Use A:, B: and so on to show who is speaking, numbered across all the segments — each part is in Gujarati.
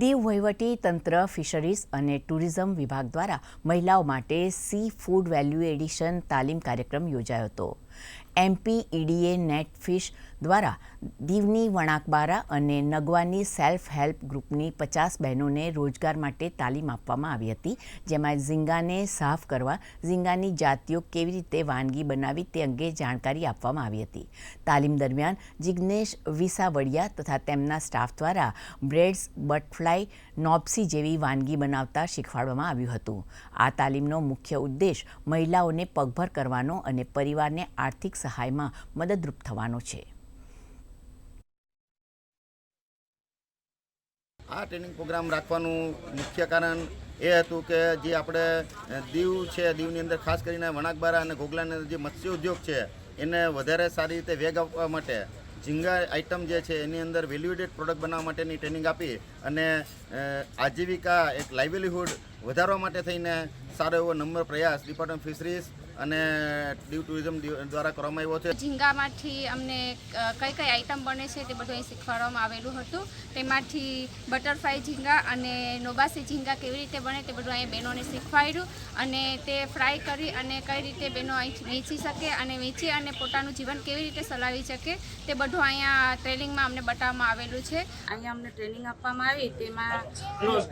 A: દીવ વહીવટી તંત્ર ફિશરીઝ અને ટુરિઝમ વિભાગ દ્વારા મહિલાઓ માટે સી ફૂડ વેલ્યુ એડિશન તાલીમ કાર્યક્રમ યોજાયો હતો। MPEDA નેટફિશ દ્વારા દીવની વણાકબારા અને નગવાની સેલ્ફ હેલ્પ ગ્રુપની 50 બહેનોને રોજગાર માટે તાલીમ આપવામાં આવી હતી, જેમાં ઝીંગાને સાફ કરવા, ઝીંગાની જાતિઓ કેવી રીતે વાનગી બનાવી તે અંગે જાણકારી આપવામાં આવી હતી। તાલીમ દરમિયાન જિગ્નેશ વિસાવડિયા તથા તેમના સ્ટાફ દ્વારા બ્રેડ્સ, બટરફ્લાય, નોબ્સી જેવી વાનગી બનાવતા શીખવાડવામાં આવ્યું હતું। આ તાલીમનો મુખ્ય ઉદ્દેશ મહિલાઓને પગભર કરવાનો અને પરિવારને આર્થિક સહાયમાં મદદરૂપ થવાનો છે।
B: આ ટ્રેનિંગ પ્રોગ્રામ રાખવાનું મુખ્ય કારણ એ હતું કે જે આપણે દીવ છે, દીવની અંદર ખાસ કરીને વણાકબારા અને ઘોઘલાની અંદર જે મત્સ્ય ઉદ્યોગ છે એને વધારે સારી રીતે વેગ આપવા માટે ઝીંગા આઇટમ જે છે એની અંદર વેલ્યુએટેડ પ્રોડક્ટ બનાવવા માટેની ટ્રેનિંગ આપી અને આજીવિકા એક લાઇવલીહુડ વધારવા માટે થઈને સારો એવો નમ્ર પ્રયાસ ડિપાર્ટમેન્ટ ફિશરીઝ અને દીવ ટુરિઝમ દ્વારા કરવામાં આવ્યો છે।
C: ઝીંગામાંથી અમને કઈ કઈ આઈટમ બને છે તે બધું અહીં શીખવાડવામાં આવેલું હતું। તેમાંથી બટરફ્લાય ઝીંગા અને નોબાસી ઝીંગા કેવી રીતે બને તે બધું અહીં બહેનોને શીખવાડ્યું અને તે ફ્રાય કરી અને કઈ રીતે બહેનો અહીં વેચી શકે અને વેચી અને પોતાનું જીવન કેવી રીતે ચલાવી શકે તે બધું અહીંયા ટ્રેનિંગમાં અમને બતાવવામાં આવેલું છે।
D: અહીંયા અમને ટ્રેનિંગ આપવામાં આવી, તેમાં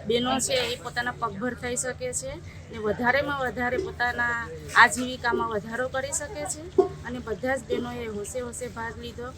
D: બહેનો છે એ પોતાના પગભર થઈ શકે છે ને વધારેમાં વધારે પોતાના આજીવિકામાં વધારો કરી શકે છે અને બધા જ બહેનોએ હોશે ભાગ લીધો।